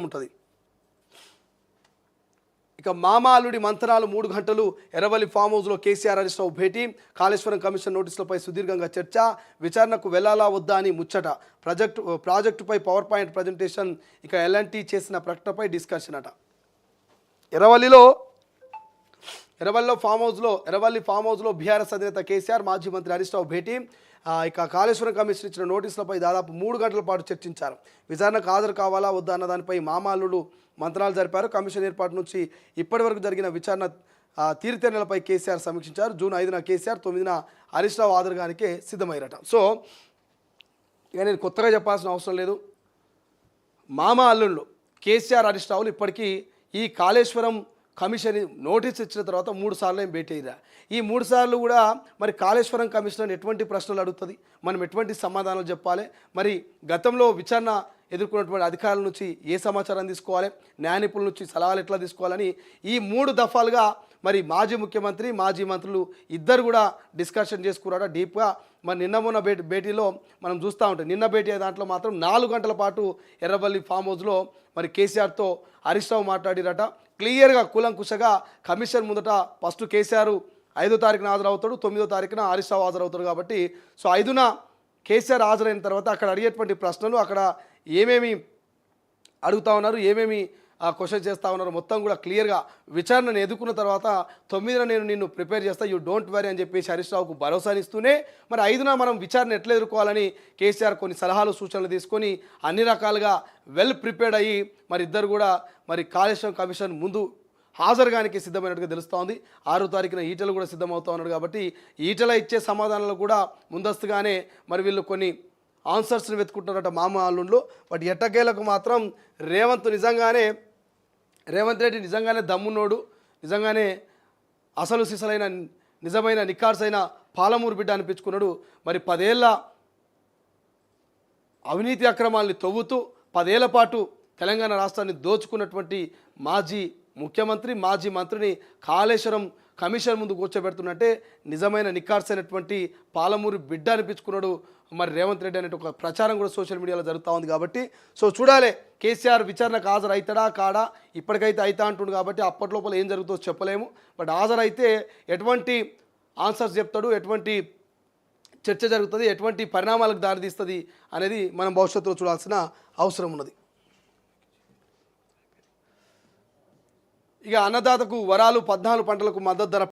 ఉంటుంది. ఇక మామ అల్లుడి మంతనాలు 3 గంటలు ఎర్రవల్లి ఫామ్ హౌస్లో కేసీఆర్ హరీష్ రావు భేటీ, కాళేశ్వరం కమిషన్ నోటీసులపై సుదీర్ఘంగా చర్చ, విచారణకు వెళ్లాలా వద్దా అని ముచ్చట, ప్రాజెక్టుపై పవర్ పాయింట్ ప్రజెంటేషన్, ఇక ఎల్ఎన్టీ చేసిన ప్రకటనపై డిస్కషన్ అట. ఎర్రవల్లిలో ఫామ్ హౌస్లో బీఆర్ఎస్ అధినేత కేసీఆర్, మాజీ మంత్రి హరీష్ రావు భేటీ, ఇక కాళేశ్వరం కమిషన్ ఇచ్చిన నోటీసులపై దాదాపు 3 గంటల పాటు చర్చించారు. విచారణకు హాజరు కావాలా వద్దా అన్న దానిపై మామాలుడు మంత్రాలు జరిపారు. కమిషన్ ఏర్పాటు నుంచి ఇప్పటి వరకు జరిగిన విచారణ తీరుతెన్నులపై కేసీఆర్ సమీక్షించారు. జూన్ 5న కేసీఆర్, 9న హరీష్ రావు హాజరుగానికే సిద్ధమయ్యారట. సో ఇక నేను కొత్తగా చెప్పాల్సిన అవసరం లేదు. మామ అల్లుళ్ళు కేసీఆర్, హరీష్ రావులు ఇప్పటికీ ఈ కాళేశ్వరం కమిషన్ నోటీస్ ఇచ్చిన తర్వాత 3 సార్లు ఏం భేటీ అయ్యారు. ఈ 3 సార్లు కూడా మరి కాళేశ్వరం కమిషన్ ఎటువంటి ప్రశ్నలు అడుగుతుంది, మనం ఎటువంటి సమాధానాలు చెప్పాలి, మరి గతంలో విచారణ ఎదుర్కొన్నటువంటి అధికారుల నుంచి ఏ సమాచారం తీసుకోవాలి, న్యాయ నిపుణుల నుంచి సలహాలు ఎట్లా తీసుకోవాలని ఈ 3 దఫాలుగా మరి మాజీ ముఖ్యమంత్రి, మాజీ మంత్రులు ఇద్దరు కూడా డిస్కషన్ చేసుకున్నారట డీప్గా. మరి నిన్న మొన్న భేటీలో మనం చూస్తూ ఉంటాం. నిన్న భేటీ అయ్యే దాంట్లో మాత్రం 4 గంటల పాటు ఎర్రవల్లి ఫామ్ హౌస్లో మరి కేసీఆర్తో హరీష్ రావు మాట్లాడిరట. క్లియర్గా కూలంకుషగా కమిషన్ ముందట ఫస్ట్ కేసీఆర్ 5వ తారీఖున హాజరవుతాడు, 9వ తారీఖున హరీష్ రావు హాజరవుతాడు. కాబట్టి సో 5న కేసీఆర్ హాజరైన తర్వాత అక్కడ అడిగేటువంటి ప్రశ్నలు, అక్కడ ఏమేమి అడుగుతా ఉన్నారు, ఏమేమి క్వశ్చన్ చేస్తూ ఉన్నారు మొత్తం కూడా క్లియర్గా విచారణను ఎదుర్కొన్న తర్వాత 9న నేను నిన్ను ప్రిపేర్ చేస్తా, యూ డోంట్ వరీ అని చెప్పేసి హరీష్ రావుకు భరోసానిస్తూనే మరి 5న మనం విచారణ ఎట్లా ఎదుర్కోవాలని కేసీఆర్ కొన్ని సలహాలు సూచనలు తీసుకొని అన్ని రకాలుగా వెల్ ప్రిపేర్డ్ అయ్యి మరి ఇద్దరు కూడా మరి కాళేశ్వరం కమిషన్ ముందు హాజరుగానికి సిద్ధమైనట్టుగా తెలుస్తోంది. 6వ తారీఖున ఈటలు కూడా సిద్ధమవుతా ఉన్నాడు. కాబట్టి ఈటల ఇచ్చే సమాధానాలు కూడా ముందస్తుగానే మరి వీళ్ళు కొన్ని ఆన్సర్స్ని వెతుకుంటున్నారట మామ అల్లుళ్ళు. బట్ ఎట్టకేలకు మాత్రం రేవంత్ రెడ్డి నిజంగానే దమ్మున్నోడు, నిజంగానే అసలు సిసలైన నిజమైన నిఖార్సైన పాలమూరు బిడ్డ అనిపించుకున్నాడు. మరి 10 ఏళ్ల అవినీతి అక్రమాల్ని తవ్వుతూ 10 ఏళ్ల పాటు తెలంగాణ రాష్ట్రాన్ని దోచుకున్నటువంటి మాజీ ముఖ్యమంత్రి, మాజీ మంత్రిని కాళేశ్వరం కమిషన్ ముందు కూర్చోబెడుతున్నట్టే నిజమైన నిఖార్సైనటువంటి పాలమూరు బిడ్డ అనిపించుకున్నాడు మరి రేవంత్ రెడ్డి అనే ఒక ప్రచారం కూడా సోషల్ మీడియాలో జరుగుతూ ఉంది. కాబట్టి సో చూడాలి కేసీఆర్ విచారణకు హాజరు అవుతాడా కాడా. ఇప్పటికైతే అవుతా అంటుండు కాబట్టి అప్పట్లోపల ఏం జరుగుతుందో చెప్పలేము. బట్ హాజరైతే ఎటువంటి ఆన్సర్స్ చెప్తాడు, ఎటువంటి చర్చ జరుగుతుంది, ఎటువంటి పరిణామాలకు దారితీస్తుంది అనేది మనం భవిష్యత్తులో చూడాల్సిన అవసరం ఉన్నది. ఇక అన్నదాతకు వరాలు, 14 పంటలకు మద్దతు ధర